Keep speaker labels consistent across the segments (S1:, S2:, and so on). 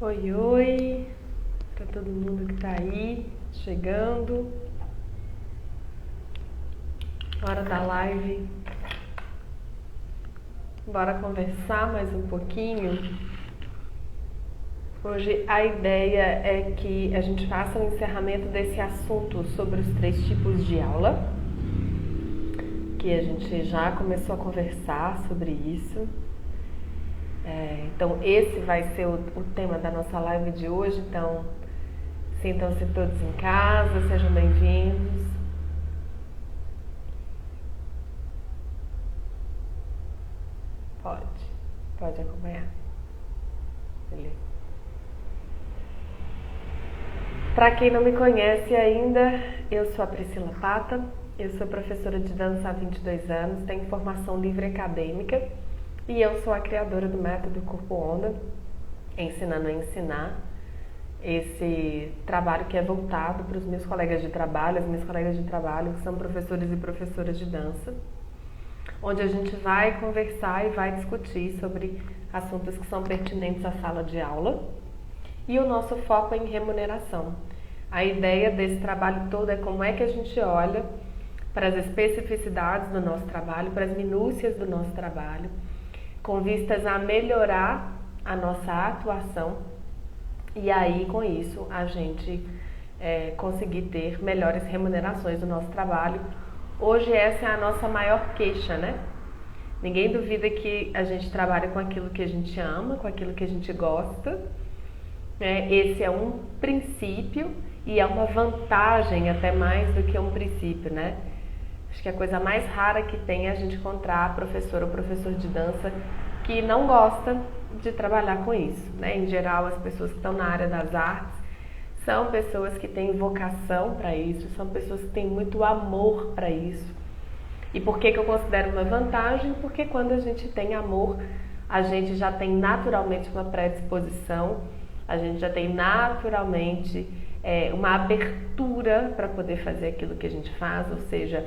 S1: Oi, oi, para todo mundo que tá aí, chegando. Hora da live. Bora conversar mais um pouquinho. Hoje a ideia é que a gente faça um encerramento desse assunto sobre os 3 tipos de aula, que a gente já começou a conversar sobre isso. Então esse vai ser o tema da nossa live de hoje, então sintam-se todos em casa, sejam bem-vindos. Pode acompanhar. Beleza. Para quem não me conhece ainda, eu sou a Priscila Pata, eu sou professora de dança há 22 anos, tenho formação livre acadêmica e eu sou a criadora do método Corpo Onda, ensinando a ensinar, esse trabalho que é voltado para os meus colegas de trabalho, as minhas colegas de trabalho que são professores e professoras de dança, onde a gente vai conversar e vai discutir sobre assuntos que são pertinentes à sala de aula. E o nosso foco é em remuneração. A ideia desse trabalho todo é como é que a gente olha para as especificidades do nosso trabalho, para as minúcias do nosso trabalho, com vistas a melhorar a nossa atuação e aí com isso a gente conseguir ter melhores remunerações do nosso trabalho. Hoje essa é a nossa maior queixa, né? Ninguém duvida que a gente trabalha com aquilo que a gente ama, com aquilo que a gente gosta. Esse é um princípio e é uma vantagem até mais do que um princípio, né? Acho que a coisa mais rara que tem é a gente encontrar professor ou professor de dança que não gosta de trabalhar com isso, né? Em geral, as pessoas que estão na área das artes são pessoas que têm vocação para isso, são pessoas que têm muito amor para isso. E por que eu considero uma vantagem? Porque quando a gente tem amor, a gente já tem naturalmente uma predisposição, a gente já tem naturalmente uma abertura para poder fazer aquilo que a gente faz, ou seja,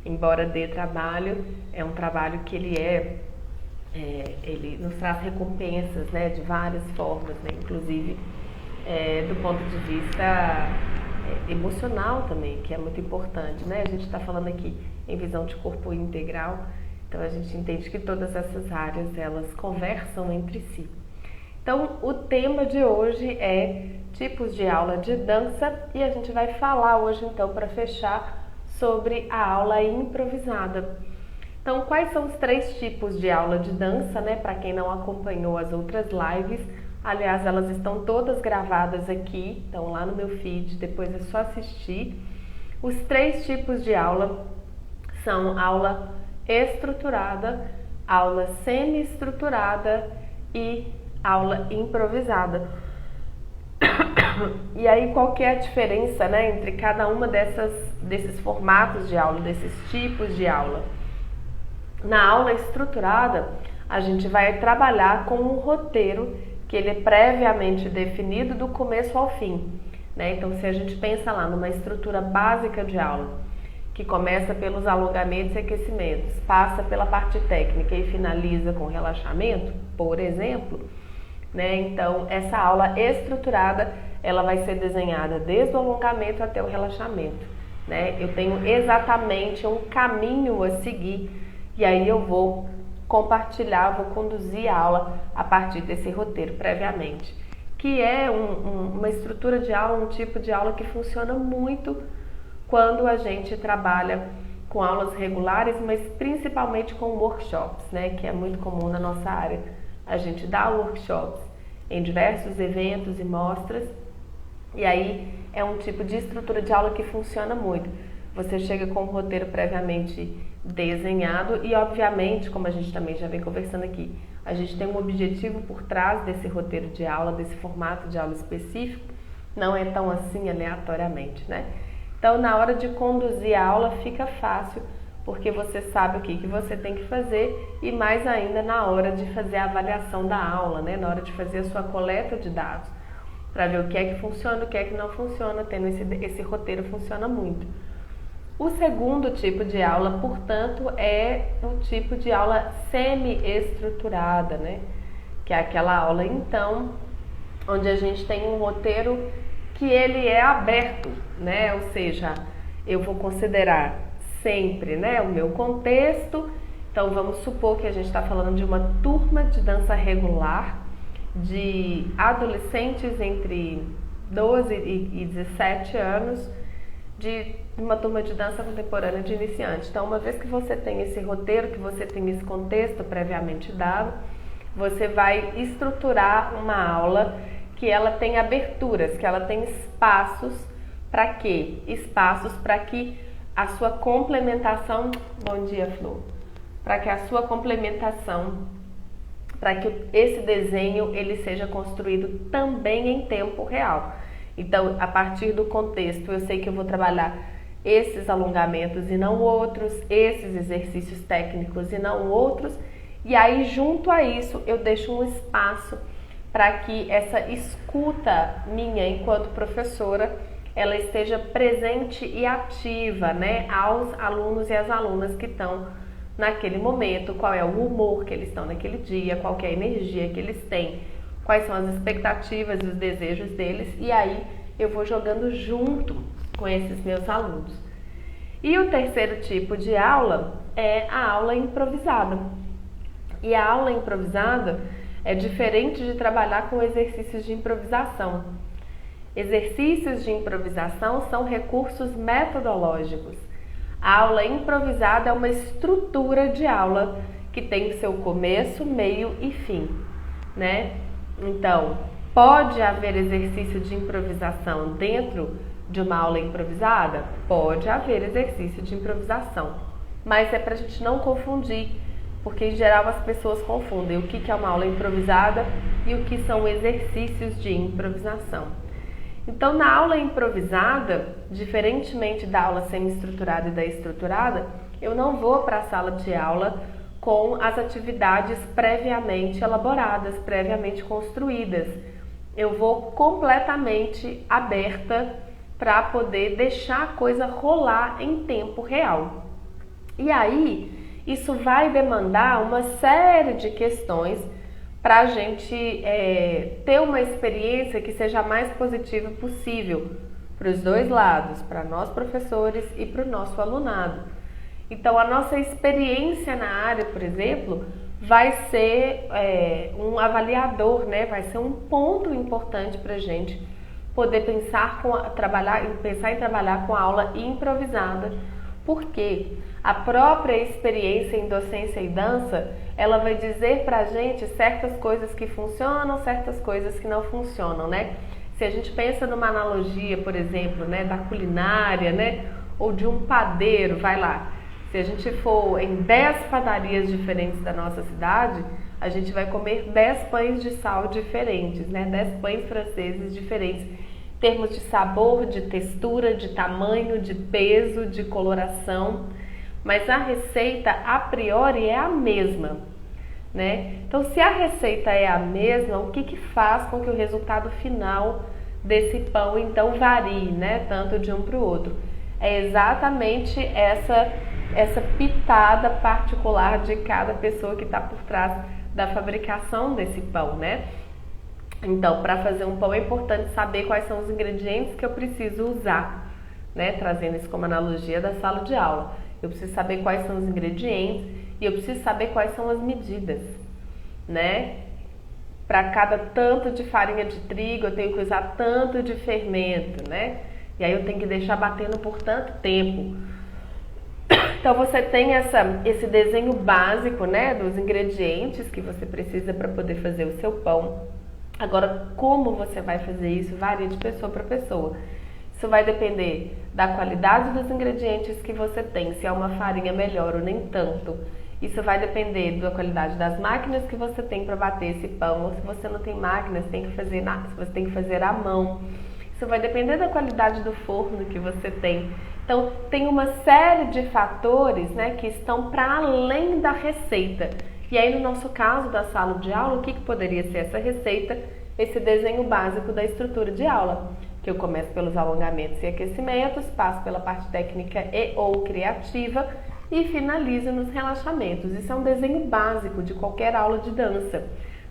S1: embora dê trabalho, é um trabalho que ele nos traz recompensas, né, de várias formas, né, inclusive do ponto de vista emocional também, que é muito importante, né? A gente está falando aqui em visão de corpo integral, então a gente entende que todas essas áreas elas conversam entre si. Então, o tema de hoje é tipos de aula de dança e a gente vai falar hoje, então, para fechar, sobre a aula improvisada. Então, quais são os 3 tipos de aula de dança, né? Para quem não acompanhou as outras lives, aliás, elas estão todas gravadas aqui, estão lá no meu feed, depois é só assistir. Os 3 tipos de aula são aula estruturada, aula semi-estruturada e aula improvisada. E aí qual que é a diferença, né, entre cada uma desses formatos de aula, desses tipos de aula? Na aula estruturada, a gente vai trabalhar com um roteiro que ele é previamente definido do começo ao fim, né? Então, se a gente pensa lá numa estrutura básica de aula, que começa pelos alongamentos e aquecimentos, passa pela parte técnica e finaliza com relaxamento, por exemplo, né? Então, essa aula estruturada, ela vai ser desenhada desde o alongamento até o relaxamento, né? Eu tenho exatamente um caminho a seguir e aí eu vou compartilhar, vou conduzir a aula a partir desse roteiro previamente, que é uma estrutura de aula, um tipo de aula que funciona muito quando a gente trabalha com aulas regulares, mas principalmente com workshops, né, que é muito comum na nossa área. A gente dá workshops em diversos eventos e mostras, e aí é um tipo de estrutura de aula que funciona muito. Você chega com um roteiro previamente desenhado e, obviamente, como a gente também já vem conversando aqui, a gente tem um objetivo por trás desse roteiro de aula, desse formato de aula específico, não é tão assim aleatoriamente, né? Então, na hora de conduzir a aula fica fácil, porque você sabe o que você tem que fazer e mais ainda na hora de fazer a avaliação da aula, né? Na hora de fazer a sua coleta de dados, para ver o que é que funciona, o que é que não funciona, tendo esse roteiro funciona muito. O segundo tipo de aula, portanto, é o tipo de aula semi-estruturada, né? Que é aquela aula, então, onde a gente tem um roteiro que ele é aberto, né? Ou seja, eu vou considerar sempre, né, o meu contexto. Então vamos supor que a gente está falando de uma turma de dança regular de adolescentes entre 12 e 17 anos, de uma turma de dança contemporânea de iniciante. Então, uma vez que você tem esse roteiro, que você tem esse contexto previamente dado, você vai estruturar uma aula que ela tem aberturas, que ela tem espaços para quê? Espaços para que a sua complementação... Bom dia, Flor. Para que a sua complementação, para que esse desenho ele seja construído também em tempo real. Então, a partir do contexto, eu sei que eu vou trabalhar esses alongamentos e não outros, esses exercícios técnicos e não outros, e aí junto a isso eu deixo um espaço para que essa escuta minha enquanto professora, ela esteja presente e ativa, né, aos alunos e às alunas que estão naquele momento, qual é o humor que eles estão naquele dia, qual que é a energia que eles têm, quais são as expectativas e os desejos deles, e aí eu vou jogando junto com esses meus alunos. E o terceiro tipo de aula é a aula improvisada. E a aula improvisada é diferente de trabalhar com exercícios de improvisação. Exercícios de improvisação são recursos metodológicos. A aula improvisada é uma estrutura de aula que tem seu começo, meio e fim, né? Então, pode haver exercício de improvisação dentro de uma aula improvisada? Pode haver exercício de improvisação, mas é para a gente não confundir, porque em geral as pessoas confundem o que é uma aula improvisada e o que são exercícios de improvisação. Então, na aula improvisada, diferentemente da aula semi-estruturada e da estruturada, eu não vou para a sala de aula com as atividades previamente elaboradas, previamente construídas. Eu vou completamente aberta para poder deixar a coisa rolar em tempo real. E aí, isso vai demandar uma série de questões para a gente ter uma experiência que seja a mais positiva possível para os dois lados, para nós professores e para o nosso alunado. Então, a nossa experiência na área, por exemplo, vai ser um avaliador, né? Vai ser um ponto importante para a gente poder pensar em trabalhar com a aula improvisada, porque a própria experiência em docência e dança, ela vai dizer pra gente certas coisas que funcionam, certas coisas que não funcionam, né? Se a gente pensa numa analogia, por exemplo, né, da culinária, né, ou de um padeiro, vai lá. Se a gente for em 10 padarias diferentes da nossa cidade, a gente vai comer 10 pães de sal diferentes, né? 10 pães franceses diferentes, em termos de sabor, de textura, de tamanho, de peso, de coloração. Mas a receita, a priori, é a mesma, né? Então, se a receita é a mesma, o que faz com que o resultado final desse pão, então, varie, né? Tanto de um para o outro. É exatamente essa pitada particular de cada pessoa que está por trás da fabricação desse pão, né? Então, para fazer um pão é importante saber quais são os ingredientes que eu preciso usar, né? Trazendo isso como analogia da sala de aula. Eu preciso saber quais são os ingredientes e eu preciso saber quais são as medidas, né? Para cada tanto de farinha de trigo, eu tenho que usar tanto de fermento, né? E aí eu tenho que deixar batendo por tanto tempo. Então você tem esse desenho básico, né, dos ingredientes que você precisa para poder fazer o seu pão. Agora, como você vai fazer isso varia de pessoa para pessoa. Isso vai depender da qualidade dos ingredientes que você tem, se é uma farinha melhor ou nem tanto. Isso vai depender da qualidade das máquinas que você tem para bater esse pão, ou se você não tem máquinas, se você tem que fazer à mão. Isso vai depender da qualidade do forno que você tem. Então, tem uma série de fatores, né, que estão para além da receita. E aí, no nosso caso da sala de aula, o que poderia ser essa receita? Esse desenho básico da estrutura de aula, que eu começo pelos alongamentos e aquecimentos, passo pela parte técnica e ou criativa e finalizo nos relaxamentos. Isso é um desenho básico de qualquer aula de dança.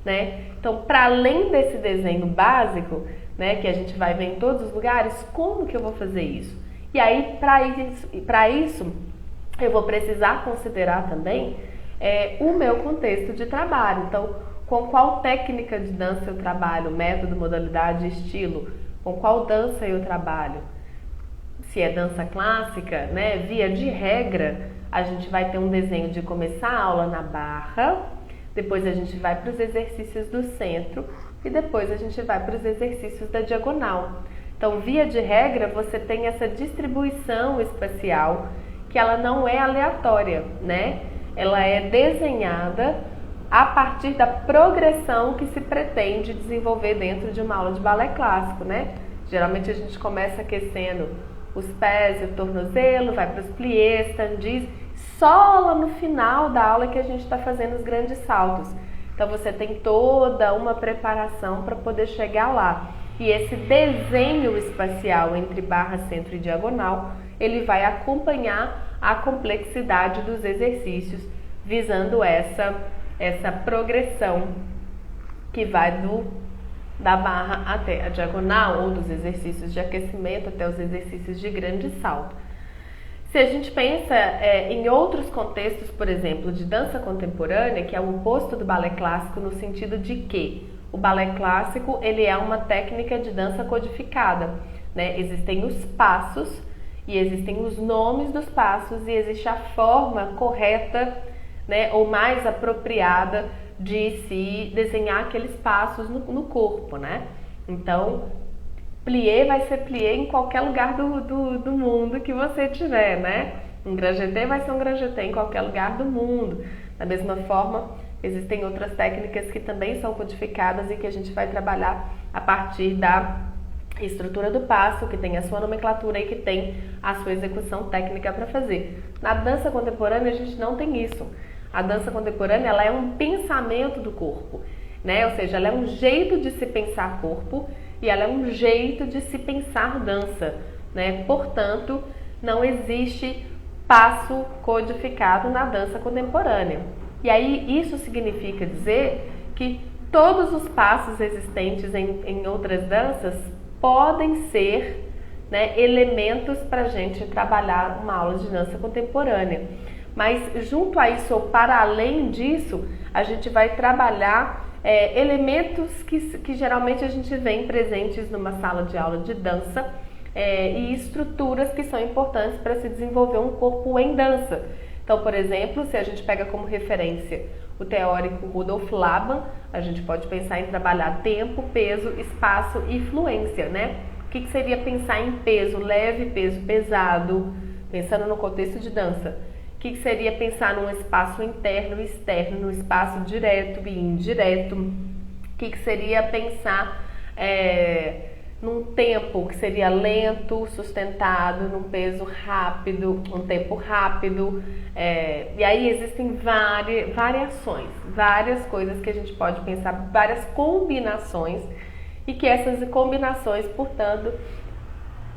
S1: né? Então, para além desse desenho básico, né, que a gente vai ver em todos os lugares, como que eu vou fazer isso? E aí, para isso, eu vou precisar considerar também o meu contexto de trabalho. Então, com qual técnica de dança eu trabalho, método, modalidade, estilo, com qual dança eu trabalho. Se é dança clássica, né, via de regra, a gente vai ter um desenho de começar a aula na barra, depois a gente vai para os exercícios do centro e depois a gente vai para os exercícios da diagonal. Então, via de regra, você tem essa distribuição espacial que ela não é aleatória, né? Ela é desenhada a partir da progressão que se pretende desenvolver dentro de uma aula de balé clássico, né? Geralmente a gente começa aquecendo os pés e o tornozelo, vai para os pliés, tandis, só lá no final da aula que a gente está fazendo os grandes saltos. Então você tem toda uma preparação para poder chegar lá. E esse desenho espacial entre barra, centro e diagonal, ele vai acompanhar a complexidade dos exercícios, visando essa progressão que vai da barra até a diagonal, ou dos exercícios de aquecimento até os exercícios de grande salto. Se a gente pensa em outros contextos, por exemplo, de dança contemporânea, que é o oposto do balé clássico no sentido de que o balé clássico ele é uma técnica de dança codificada, né? Existem os passos e existem os nomes dos passos e existe a forma correta, né, ou mais apropriada de se desenhar aqueles passos no corpo, né? Então, plié vai ser plié em qualquer lugar do mundo que você tiver, né? Um grand jeté vai ser um grand jeté em qualquer lugar do mundo. Da mesma forma, existem outras técnicas que também são codificadas e que a gente vai trabalhar a partir da estrutura do passo, que tem a sua nomenclatura e que tem a sua execução técnica para fazer. Na dança contemporânea, a gente não tem isso. A dança contemporânea ela é um pensamento do corpo, né? Ou seja, ela é um jeito de se pensar corpo e ela é um jeito de se pensar dança, né? Portanto, não existe passo codificado na dança contemporânea. E aí isso significa dizer que todos os passos existentes em outras danças podem ser, né, elementos para a gente trabalhar uma aula de dança contemporânea. Mas junto a isso, ou para além disso, a gente vai trabalhar elementos que geralmente a gente vê presentes numa sala de aula de dança e estruturas que são importantes para se desenvolver um corpo em dança. Então, por exemplo, se a gente pega como referência o teórico Rudolf Laban, a gente pode pensar em trabalhar tempo, peso, espaço e fluência, né? O que seria pensar em peso leve, peso pesado, pensando no contexto de dança? O que seria pensar num espaço interno e externo, num espaço direto e indireto? O que seria pensar num tempo que seria lento, sustentado, num peso rápido, um tempo rápido? E aí existem variações, várias coisas que a gente pode pensar, várias combinações, e que essas combinações, portanto,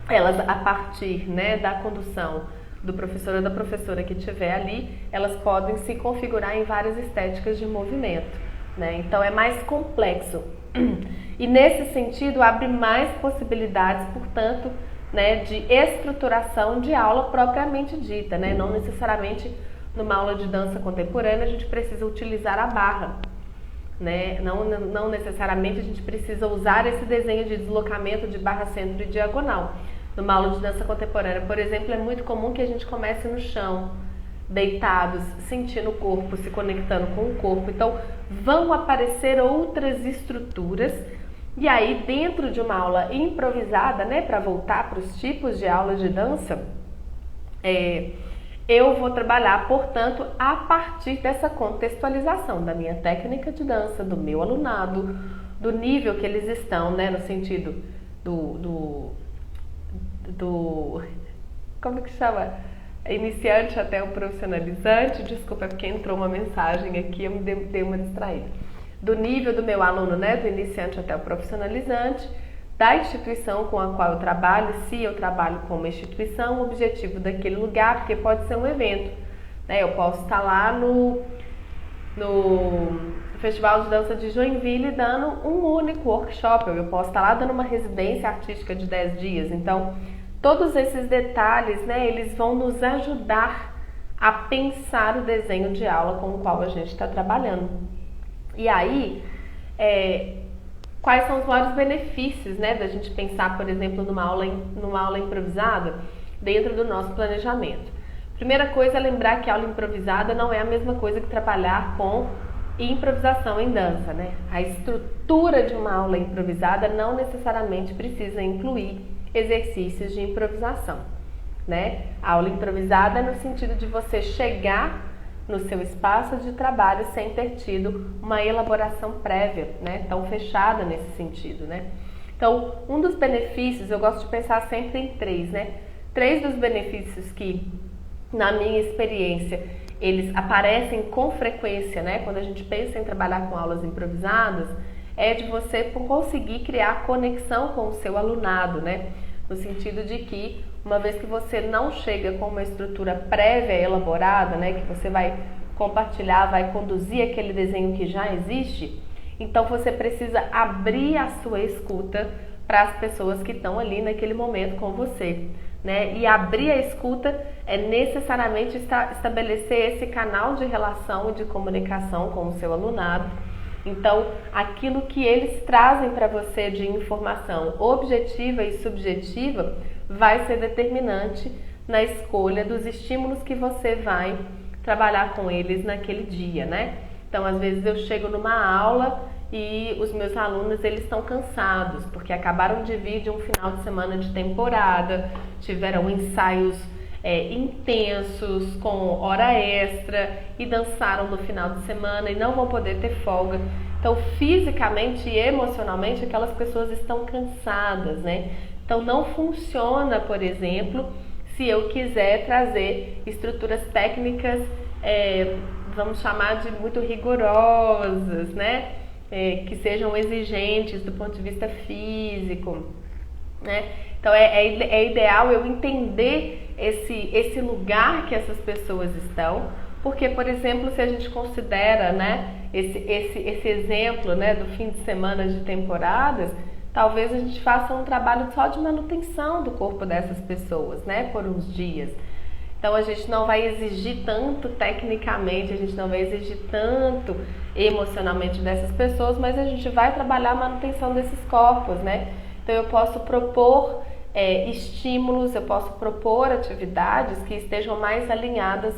S1: elas a partir, né, da condução do professor ou da professora que estiver ali, elas podem se configurar em várias estéticas de movimento, né? Então é mais complexo. E nesse sentido abre mais possibilidades, portanto, né, de estruturação de aula propriamente dita, né? Não necessariamente numa aula de dança contemporânea a gente precisa utilizar a barra, né? Não necessariamente a gente precisa usar esse desenho de deslocamento de barra, centro e diagonal. Numa aula de dança contemporânea, por exemplo, é muito comum que a gente comece no chão, deitados, sentindo o corpo, se conectando com o corpo. Então, vão aparecer outras estruturas. E aí, dentro de uma aula improvisada, né, para voltar para os tipos de aulas de dança, eu vou trabalhar, portanto, a partir dessa contextualização da minha técnica de dança, do meu alunado, do nível que eles estão, né, no sentido do como que chama? Iniciante até o profissionalizante. Desculpa, é porque entrou uma mensagem aqui, eu me dei uma distraída. Do nível do meu aluno, né, do iniciante até o profissionalizante, da instituição com a qual eu trabalho, se eu trabalho com uma instituição, o objetivo daquele lugar, porque pode ser um evento, né? Eu posso estar lá no no Festival de Dança de Joinville dando um único workshop. Eu posso estar lá dando uma residência artística de 10 dias. Então, todos esses detalhes, né, eles vão nos ajudar a pensar o desenho de aula com o qual a gente está trabalhando. E aí, quais são os maiores benefícios, né, da gente pensar, por exemplo, numa aula improvisada dentro do nosso planejamento? Primeira coisa é lembrar que a aula improvisada não é a mesma coisa que trabalhar com improvisação em dança, né? A estrutura de uma aula improvisada não necessariamente precisa incluir exercícios de improvisação, né? A aula improvisada é no sentido de você chegar no seu espaço de trabalho sem ter tido uma elaboração prévia, né? Tão fechada nesse sentido, né? Então, um dos benefícios, eu gosto de pensar sempre em 3, né? 3 dos benefícios que, na minha experiência, eles aparecem com frequência, né? Quando a gente pensa em trabalhar com aulas improvisadas, é de você conseguir criar conexão com o seu alunado, né? No sentido de que, uma vez que você não chega com uma estrutura prévia elaborada, né? Que você vai compartilhar, vai conduzir aquele desenho que já existe, então você precisa abrir a sua escuta para as pessoas que estão ali naquele momento com você, né? E abrir a escuta é necessariamente estabelecer esse canal de relação e de comunicação com o seu alunado. Então, aquilo que eles trazem para você de informação objetiva e subjetiva vai ser determinante na escolha dos estímulos que você vai trabalhar com eles naquele dia, né? Então, às vezes eu chego numa aula e os meus alunos, eles estão cansados, porque acabaram de vir de um final de semana de temporada, tiveram ensaios intensos, com hora extra, e dançaram no final de semana e não vão poder ter folga. Então, fisicamente e emocionalmente, aquelas pessoas estão cansadas, né? Então, não funciona, por exemplo, se eu quiser trazer estruturas técnicas, vamos chamar de muito rigorosas, né? Que sejam exigentes do ponto de vista físico, né? Então é ideal eu entender esse lugar que essas pessoas estão, porque, por exemplo, se a gente considera, né, esse exemplo, né, do fim de semana de temporadas, talvez a gente faça um trabalho só de manutenção do corpo dessas pessoas, né, por uns dias. Então a gente não vai exigir tanto tecnicamente, a gente não vai exigir tanto emocionalmente dessas pessoas, mas a gente vai trabalhar a manutenção desses corpos, né? Então eu posso propor estímulos, eu posso propor atividades que estejam mais alinhadas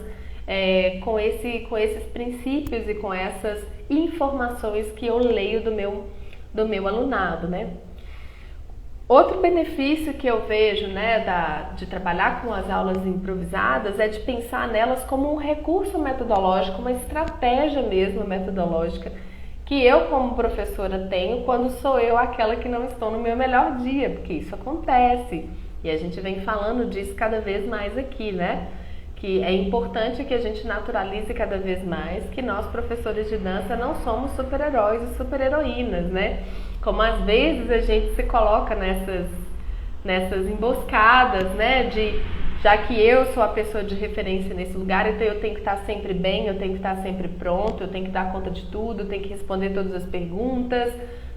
S1: com esses princípios e com essas informações que eu leio do meu alunado, né? Outro benefício que eu vejo, né, de trabalhar com as aulas improvisadas é de pensar nelas como um recurso metodológico, uma estratégia mesmo metodológica, que eu como professora tenho quando sou eu aquela que não estou no meu melhor dia, porque isso acontece. E a gente vem falando disso cada vez mais aqui, né? Que é importante que a gente naturalize cada vez mais que nós, professores de dança, não somos super-heróis e super-heroínas, né? Como às vezes a gente se coloca nessas emboscadas, né? Já que eu sou a pessoa de referência nesse lugar, então eu tenho que estar sempre bem, eu tenho que estar sempre pronto, eu tenho que dar conta de tudo, eu tenho que responder todas as perguntas,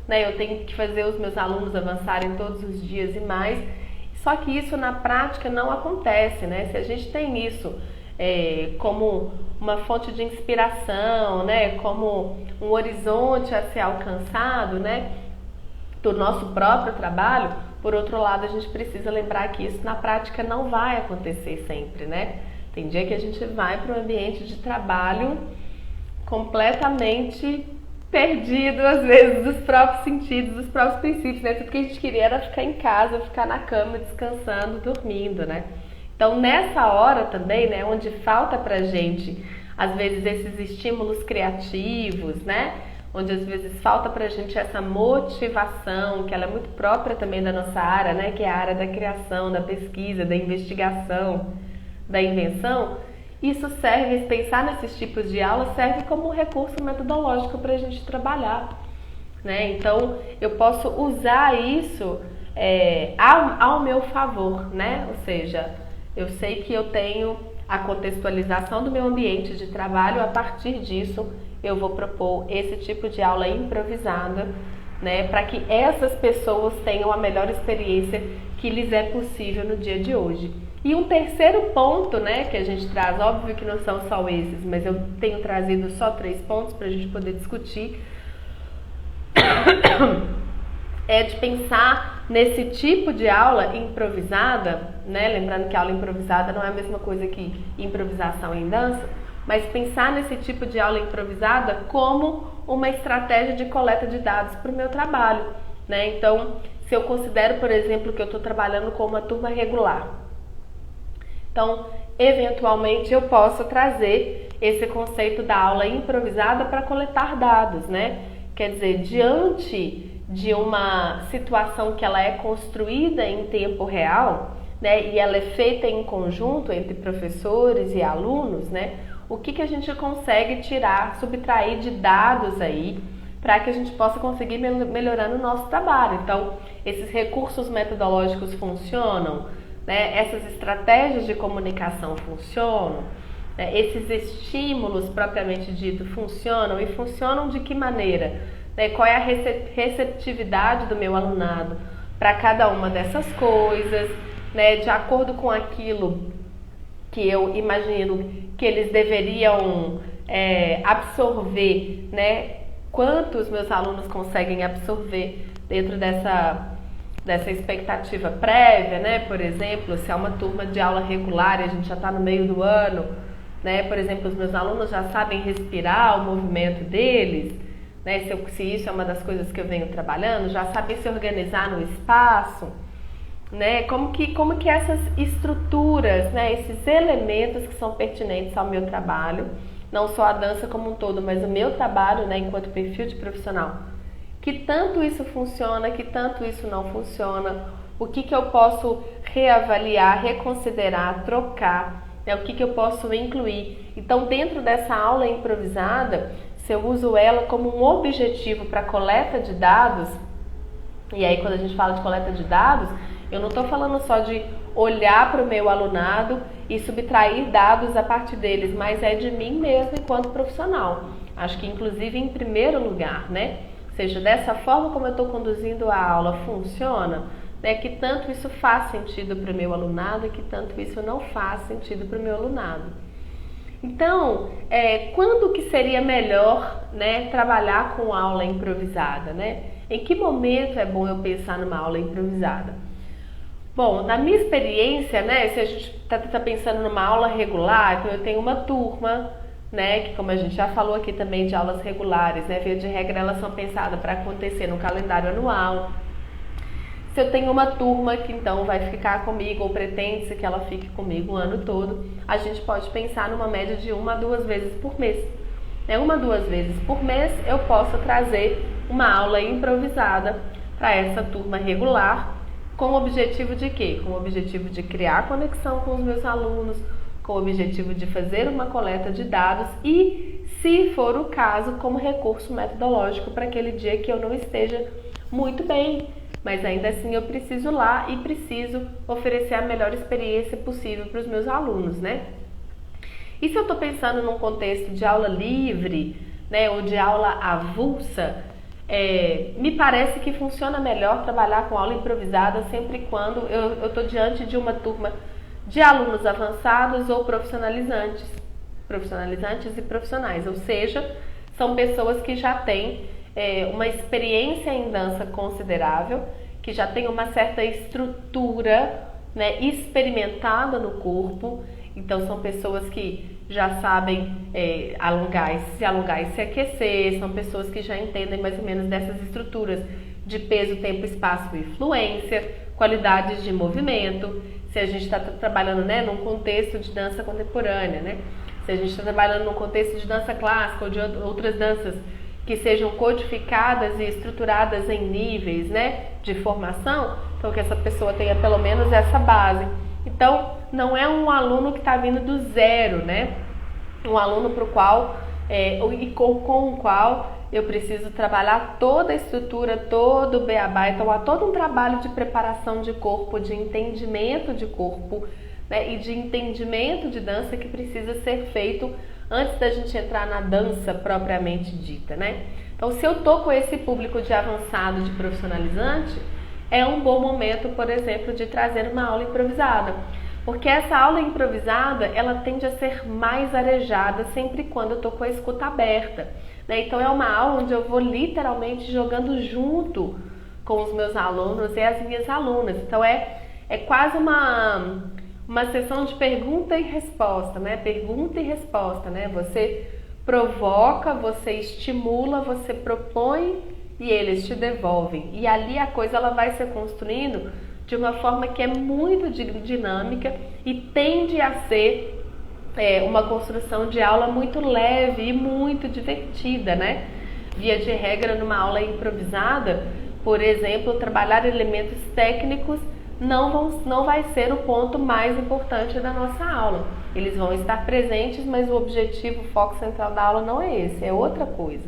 S1: né? Eu tenho que fazer os meus alunos avançarem todos os dias e mais. Só que isso na prática não acontece, né? Se a gente tem isso como uma fonte de inspiração, né? Como um horizonte a ser alcançado, né? Do nosso próprio trabalho, por outro lado, a gente precisa lembrar que isso na prática não vai acontecer sempre, né? Tem dia que a gente vai para um ambiente de trabalho completamente perdido, às vezes, dos próprios sentidos, dos próprios princípios, né? Tudo que a gente queria era ficar em casa, ficar na cama, descansando, dormindo, né? Então, nessa hora também, né, onde falta pra gente, às vezes, esses estímulos criativos, né? Onde às vezes falta pra gente essa motivação, que ela é muito própria também da nossa área, né? Que é a área da criação, da pesquisa, da investigação, da invenção. Isso serve, pensar nesses tipos de aula serve como um recurso metodológico para a gente trabalhar, né? Então, eu posso usar isso ao meu favor, né? Ou seja, eu sei que eu tenho a contextualização do meu ambiente de trabalho, a partir disso eu vou propor esse tipo de aula improvisada, né, para que essas pessoas tenham a melhor experiência que lhes é possível no dia de hoje. E um terceiro ponto, né, que a gente traz, óbvio que não são só esses, mas eu tenho trazido só 3 pontos para a gente poder discutir, é de pensar nesse tipo de aula improvisada, né, lembrando que aula improvisada não é a mesma coisa que improvisação em dança, mas pensar nesse tipo de aula improvisada como uma estratégia de coleta de dados para o meu trabalho, né? Então, se eu considero, por exemplo, que eu estou trabalhando com uma turma regular, então, eventualmente, eu posso trazer esse conceito da aula improvisada para coletar dados, né? Quer dizer, diante de uma situação que ela é construída em tempo real, né, e ela é feita em conjunto entre professores e alunos, né, o que a gente consegue tirar, subtrair de dados aí, para que a gente possa conseguir melhorando o nosso trabalho. Então, esses recursos metodológicos funcionam, né, essas estratégias de comunicação funcionam, né, esses estímulos propriamente dito funcionam, e funcionam de que maneira? Né, qual é a receptividade do meu alunado para cada uma dessas coisas, né, de acordo com aquilo que eu imagino que eles deveriam absorver, né? Quantos meus alunos conseguem absorver dentro dessa expectativa prévia, né? Por exemplo, se é uma turma de aula regular e a gente já está no meio do ano, né? Por exemplo, os meus alunos já sabem respirar o movimento deles, né? Se isso é uma das coisas que eu venho trabalhando, já sabem se organizar no espaço, né? Como que essas estruturas, né, esses elementos que são pertinentes ao meu trabalho, não só a dança como um todo, mas o meu trabalho, né, enquanto perfil de profissional, que tanto isso funciona, que tanto isso não funciona, o que eu posso reavaliar, reconsiderar, trocar, né, o que eu posso incluir. Então, dentro dessa aula improvisada, se eu uso ela como um objetivo para coleta de dados, e aí quando a gente fala de coleta de dados, eu não estou falando só de olhar para o meu alunado e subtrair dados a partir deles, mas é de mim mesmo enquanto profissional. Acho que inclusive em primeiro lugar, né? Ou seja, dessa forma como eu estou conduzindo a aula funciona, né? Que tanto isso faz sentido para o meu alunado e que tanto isso não faz sentido para o meu alunado. Então, quando que seria melhor, né, trabalhar com aula improvisada, né? Em que momento é bom eu pensar numa aula improvisada? Bom, na minha experiência, né, se a gente está pensando numa aula regular, então eu tenho uma turma, né, que como a gente já falou aqui também de aulas regulares, né, via de regra elas são pensadas para acontecer no calendário anual. Se eu tenho uma turma que então vai ficar comigo ou pretende-se que ela fique comigo o ano todo, a gente pode pensar numa média de 1 a 2 vezes por mês. 1 a 2 vezes por mês eu posso trazer uma aula improvisada para essa turma regular, com o objetivo de quê? Com o objetivo de criar conexão com os meus alunos, com o objetivo de fazer uma coleta de dados e, se for o caso, como recurso metodológico para aquele dia que eu não esteja muito bem, mas ainda assim eu preciso lá e preciso oferecer a melhor experiência possível para os meus alunos, né? E se eu estou pensando num contexto de aula livre, né, ou de aula avulsa, me parece que funciona melhor trabalhar com aula improvisada sempre quando eu estou diante de uma turma de alunos avançados ou profissionalizantes e profissionais, ou seja, são pessoas que já têm uma experiência em dança considerável, que já têm uma certa estrutura, né, experimentada no corpo. Então são pessoas que já sabem alongar e se aquecer, são pessoas que já entendem mais ou menos dessas estruturas de peso, tempo, espaço e fluência, qualidades de movimento. Se a gente está trabalhando, né, num contexto de dança contemporânea, né? Se a gente está trabalhando num contexto de dança clássica ou de outras danças que sejam codificadas e estruturadas em níveis, né, de formação, então que essa pessoa tenha pelo menos essa base. Então, não é um aluno que está vindo do zero, né? Um aluno para o qual, com o qual eu preciso trabalhar toda a estrutura, todo o beabá. Então, há todo um trabalho de preparação de corpo, de entendimento de corpo, né? E de entendimento de dança que precisa ser feito antes da gente entrar na dança propriamente dita, né? Então, se eu tô com esse público de avançado, de profissionalizante, é um bom momento, por exemplo, de trazer uma aula improvisada. Porque essa aula improvisada, ela tende a ser mais arejada sempre quando eu tô com a escuta aberta, né? Então, é uma aula onde eu vou literalmente jogando junto com os meus alunos e as minhas alunas. Então, é quase uma sessão de pergunta e resposta, né? Pergunta e resposta, né? Você provoca, você estimula, você propõe e eles te devolvem. E ali a coisa ela vai se construindo de uma forma que é muito dinâmica e tende a ser uma construção de aula muito leve e muito divertida, né? Via de regra, numa aula improvisada, por exemplo, trabalhar elementos técnicos não vai ser o ponto mais importante da nossa aula. Eles vão estar presentes, mas o objetivo, o foco central da aula não é esse, é outra coisa,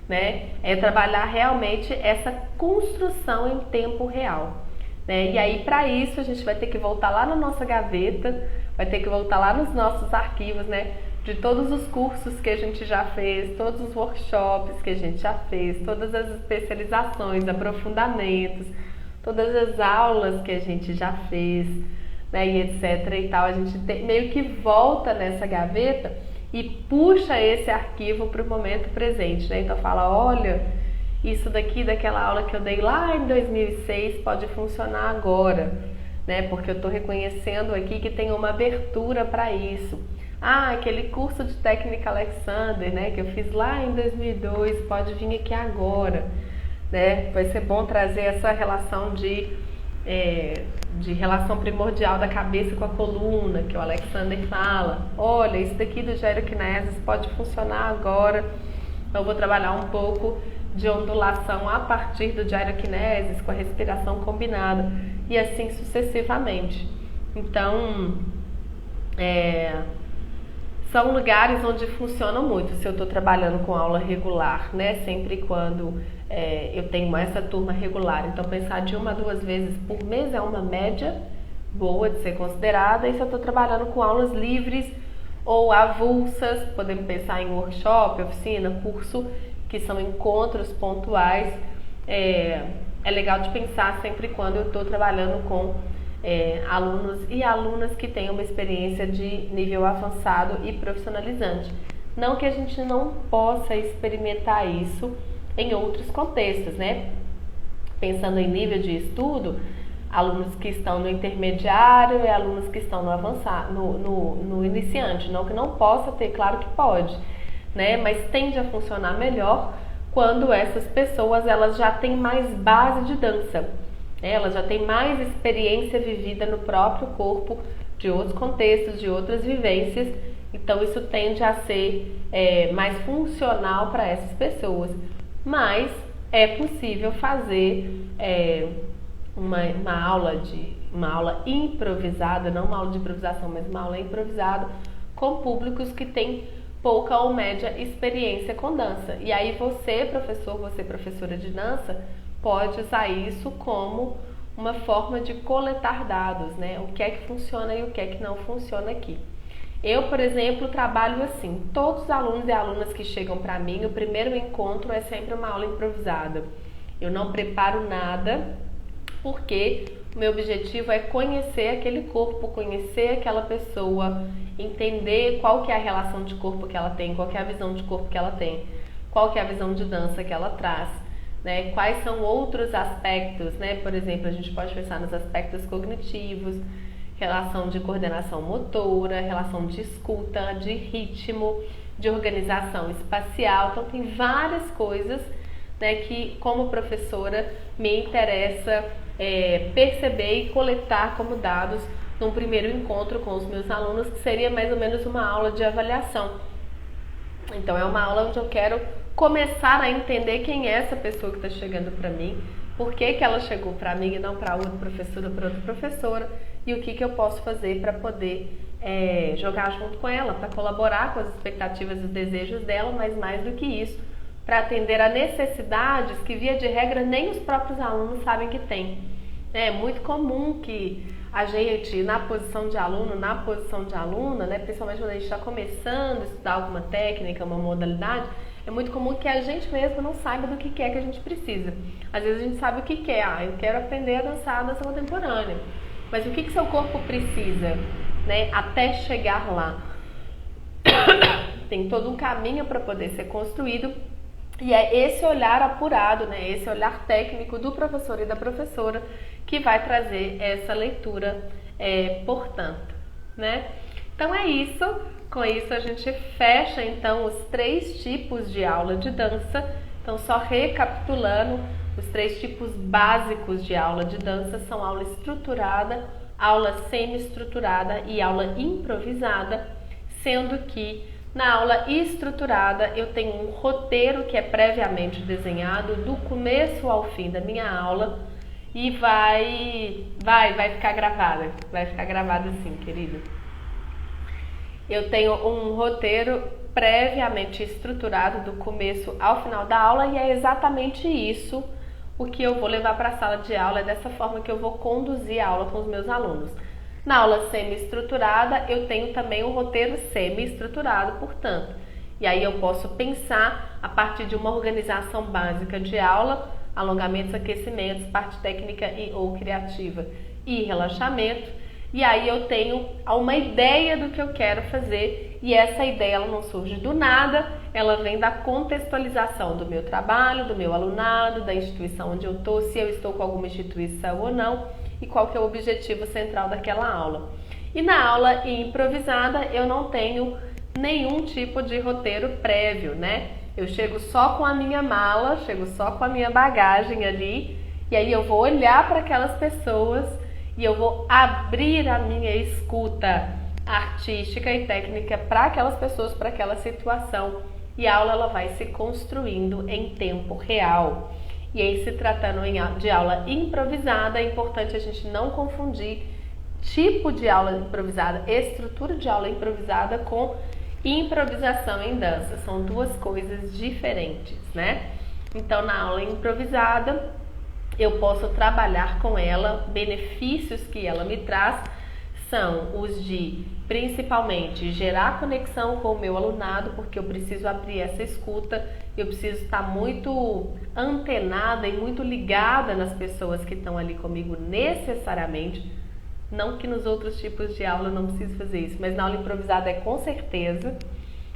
S1: né? É trabalhar realmente essa construção em tempo real, né? E aí, para isso, a gente vai ter que voltar lá na nossa gaveta, vai ter que voltar lá nos nossos arquivos, né? De todos os cursos que a gente já fez, todos os workshops que a gente já fez, todas as especializações, aprofundamentos, todas as aulas que a gente já fez, né, e etc e tal, a gente meio que volta nessa gaveta e puxa esse arquivo para o momento presente, né? Então fala, olha, isso daqui daquela aula que eu dei lá em 2006 pode funcionar agora, né? Porque eu estou reconhecendo aqui que tem uma abertura para isso. Ah, aquele curso de técnica Alexander, né, que eu fiz lá em 2002 pode vir aqui agora, né? Vai ser bom trazer essa relação de relação primordial da cabeça com a coluna, que o Alexander fala. Olha, isso daqui do gyrokinesis pode funcionar agora. Eu vou trabalhar um pouco de ondulação a partir do gyrokinesis com a respiração combinada e assim sucessivamente. Então, são lugares onde funcionam muito se eu estou trabalhando com aula regular, né? Sempre quando eu tenho essa turma regular. Então, pensar de 1 a 2 vezes por mês é uma média boa de ser considerada. E se eu estou trabalhando com aulas livres ou avulsas, podemos pensar em workshop, oficina, curso, que são encontros pontuais. É legal de pensar sempre quando eu estou trabalhando com alunos e alunas que tenham uma experiência de nível avançado e profissionalizante. Não que a gente não possa experimentar isso em outros contextos, né? Pensando em nível de estudo, alunos que estão no intermediário e alunos que estão no avançado, no iniciante. Não que não possa ter, claro que pode, né? Mas tende a funcionar melhor quando essas pessoas elas já têm mais base de dança. Ela já tem mais experiência vivida no próprio corpo, de outros contextos, de outras vivências. Então, isso tende a ser mais funcional para essas pessoas. Mas é possível fazer uma aula improvisada, não uma aula de improvisação, mas uma aula improvisada com públicos que têm pouca ou média experiência com dança. E aí você, professor, você professora de dança, pode usar isso como uma forma de coletar dados, né? O que é que funciona e o que é que não funciona aqui. Eu, por exemplo, trabalho assim, todos os alunos e alunas que chegam para mim, o primeiro encontro é sempre uma aula improvisada. Eu não preparo nada, porque o meu objetivo é conhecer aquele corpo, conhecer aquela pessoa, entender qual que é a relação de corpo que ela tem, qual que é a visão de corpo que ela tem, qual que é a visão de dança que ela traz, né? Quais são outros aspectos, né? Por exemplo, a gente pode pensar nos aspectos cognitivos, relação de coordenação motora, relação de escuta, de ritmo, de organização espacial. Então, tem várias coisas, né, que, como professora, me interessa perceber e coletar como dados num primeiro encontro com os meus alunos, que seria mais ou menos uma aula de avaliação. Então, é uma aula onde eu quero começar a entender quem é essa pessoa que está chegando para mim, por que ela chegou para mim e não para outra professora, para outra professora, e o que eu posso fazer para poder jogar junto com ela, para colaborar com as expectativas e os desejos dela, mas mais do que isso, para atender a necessidades que, via de regra, nem os próprios alunos sabem que tem. É muito comum que a gente, na posição de aluno, na posição de aluna, né, principalmente quando a gente está começando a estudar alguma técnica, uma modalidade, é muito comum que a gente mesmo não saiba do que é que a gente precisa. Às vezes a gente sabe o que quer, eu quero aprender a dançar a dança contemporânea. Mas o que seu corpo precisa, né, até chegar lá? Tem todo um caminho para poder ser construído e é esse olhar apurado, né, esse olhar técnico do professor e da professora que vai trazer essa leitura, portanto, né? Então é isso. Com isso a gente fecha então os 3 tipos de aula de dança. Então só recapitulando, os 3 tipos básicos de aula de dança são aula estruturada, aula semi-estruturada e aula improvisada, sendo que na aula estruturada eu tenho um roteiro que é previamente desenhado do começo ao fim da minha aula e vai ficar gravada sim, querida. Eu tenho um roteiro previamente estruturado do começo ao final da aula e é exatamente isso o que eu vou levar para a sala de aula, é dessa forma que eu vou conduzir a aula com os meus alunos. Na aula semi-estruturada, eu tenho também um roteiro semi-estruturado, portanto, e aí eu posso pensar a partir de uma organização básica de aula, alongamentos, aquecimentos, parte técnica ou criativa e relaxamento. E aí eu tenho uma ideia do que eu quero fazer e essa ideia ela não surge do nada, ela vem da contextualização do meu trabalho, do meu alunado, da instituição onde eu estou, se eu estou com alguma instituição ou não e qual que é o objetivo central daquela aula. E na aula improvisada eu não tenho nenhum tipo de roteiro prévio, né? Eu chego só com a minha mala, chego só com a minha bagagem ali e aí eu vou olhar para aquelas pessoas e eu vou abrir a minha escuta artística e técnica para aquelas pessoas, para aquela situação. E a aula ela vai se construindo em tempo real. E aí, se tratando de aula improvisada, é importante a gente não confundir tipo de aula improvisada, estrutura de aula improvisada com improvisação em dança. São 2 coisas diferentes, né? Então, na aula improvisada, eu posso trabalhar com ela, benefícios que ela me traz são os de, principalmente, gerar conexão com o meu alunado, porque eu preciso abrir essa escuta, eu preciso estar muito antenada e muito ligada nas pessoas que estão ali comigo necessariamente, não que nos outros tipos de aula eu não preciso fazer isso, mas na aula improvisada é com certeza.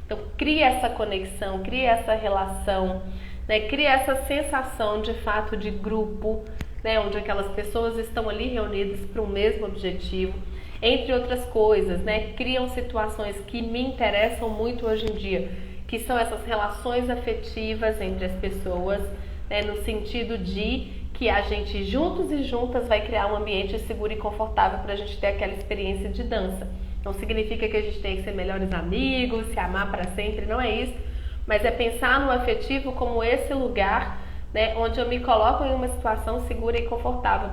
S1: Então, cria essa conexão, cria essa relação, né, cria essa sensação de fato de grupo, né, onde aquelas pessoas estão ali reunidas para o mesmo objetivo, entre outras coisas, né, criam situações que me interessam muito hoje em dia, que são essas relações afetivas entre as pessoas, né, no sentido de que a gente juntos e juntas vai criar um ambiente seguro e confortável para a gente ter aquela experiência de dança. Não significa que a gente tem que ser melhores amigos, se amar para sempre, não é isso. Mas é pensar no afetivo como esse lugar, né, onde eu me coloco em uma situação segura e confortável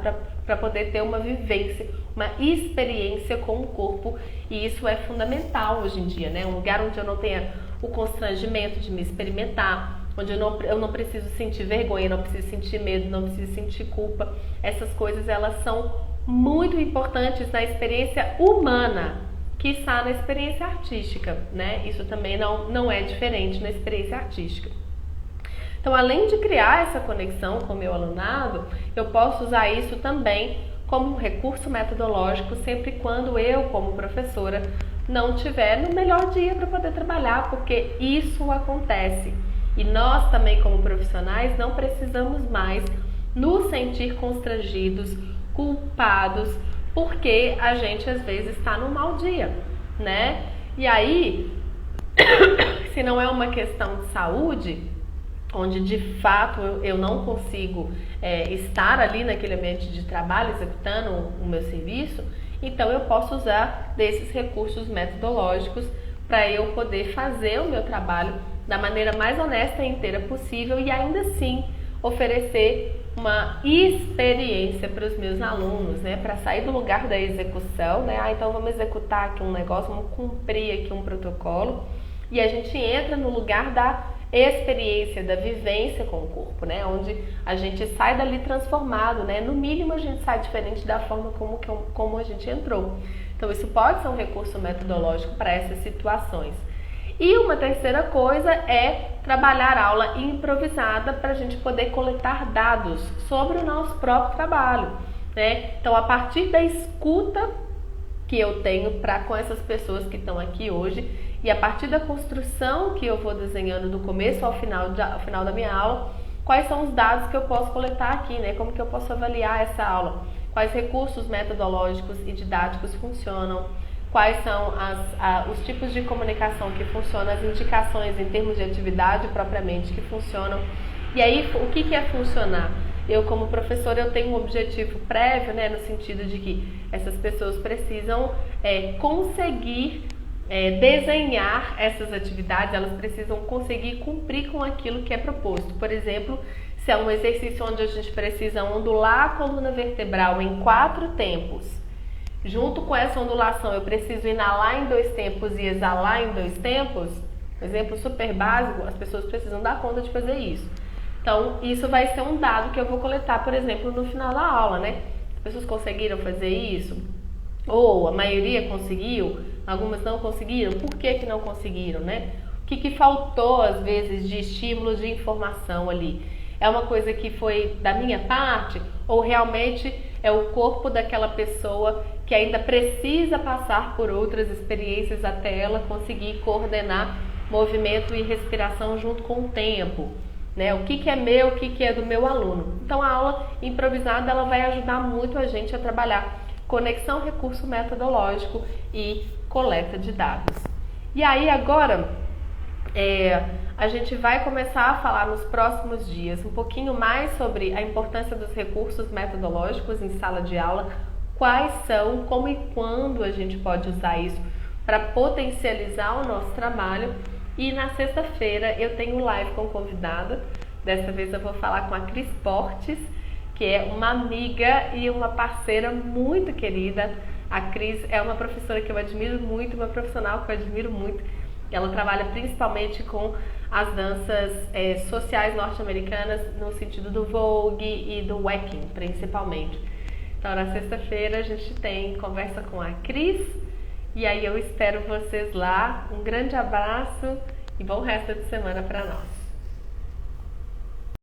S1: para poder ter uma vivência, uma experiência com o corpo. E isso é fundamental hoje em dia, né? Um lugar onde eu não tenha o constrangimento de me experimentar, onde eu não preciso sentir vergonha, não preciso sentir medo, não preciso sentir culpa. Essas coisas elas são muito importantes na experiência humana, que está na experiência artística, né? Isso também não é diferente na experiência artística. Então, além de criar essa conexão com o meu alunado, eu posso usar isso também como um recurso metodológico, sempre quando eu, como professora, não tiver no melhor dia para poder trabalhar, porque isso acontece. E nós também, como profissionais, não precisamos mais nos sentir constrangidos, culpados, porque a gente às vezes está num mau dia, né? E aí, se não é uma questão de saúde, onde de fato eu não consigo estar ali naquele ambiente de trabalho, executando o meu serviço, então eu posso usar desses recursos metodológicos para eu poder fazer o meu trabalho da maneira mais honesta e inteira possível e ainda assim oferecer uma experiência para os meus alunos, né? Para sair do lugar da execução, né? Então vamos executar aqui um negócio, vamos cumprir aqui um protocolo e a gente entra no lugar da experiência da vivência com o corpo, né? Onde a gente sai dali transformado, né? No mínimo a gente sai diferente da forma como a gente entrou. Então isso pode ser um recurso metodológico para essas situações. E uma terceira coisa é trabalhar aula improvisada para a gente poder coletar dados sobre o nosso próprio trabalho, né? Então, a partir da escuta que eu tenho com essas pessoas que estão aqui hoje e a partir da construção que eu vou desenhando do começo ao final da minha aula, quais são os dados que eu posso coletar aqui, né? Como que eu posso avaliar essa aula? Quais recursos metodológicos e didáticos funcionam? Quais são os tipos de comunicação que funcionam, as indicações em termos de atividade propriamente que funcionam. E aí, o que é funcionar? Eu, como professora, eu tenho um objetivo prévio, né, no sentido de que essas pessoas precisam conseguir desenhar essas atividades, elas precisam conseguir cumprir com aquilo que é proposto. Por exemplo, se é um exercício onde a gente precisa ondular a coluna vertebral em 4 tempos, junto com essa ondulação eu preciso inalar em 2 tempos e exalar em 2 tempos, um exemplo super básico, as pessoas precisam dar conta de fazer isso. Então, isso vai ser um dado que eu vou coletar, por exemplo, no final da aula, né? As pessoas conseguiram fazer isso? Ou a maioria conseguiu? Algumas não conseguiram? Por que não conseguiram, né? O que faltou, às vezes, de estímulo, de informação ali? É uma coisa que foi da minha parte? Ou realmente é o corpo daquela pessoa que ainda precisa passar por outras experiências até ela conseguir coordenar movimento e respiração junto com o tempo, né? O que é meu, o que é do meu aluno. Então a aula improvisada ela vai ajudar muito a gente a trabalhar conexão, recurso metodológico e coleta de dados. E aí agora a gente vai começar a falar nos próximos dias um pouquinho mais sobre a importância dos recursos metodológicos em sala de aula, quais são, como e quando a gente pode usar isso para potencializar o nosso trabalho. E na sexta-feira eu tenho live com convidada. Dessa vez eu vou falar com a Cris Portes, que é uma amiga e uma parceira muito querida. A Cris é uma professora que eu admiro muito, uma profissional que eu admiro muito. Ela trabalha principalmente com as danças sociais norte-americanas no sentido do Vogue e do Wacking, principalmente. Então, na sexta-feira a gente tem conversa com a Cris e aí eu espero vocês lá. Um grande abraço e bom resto de semana para nós.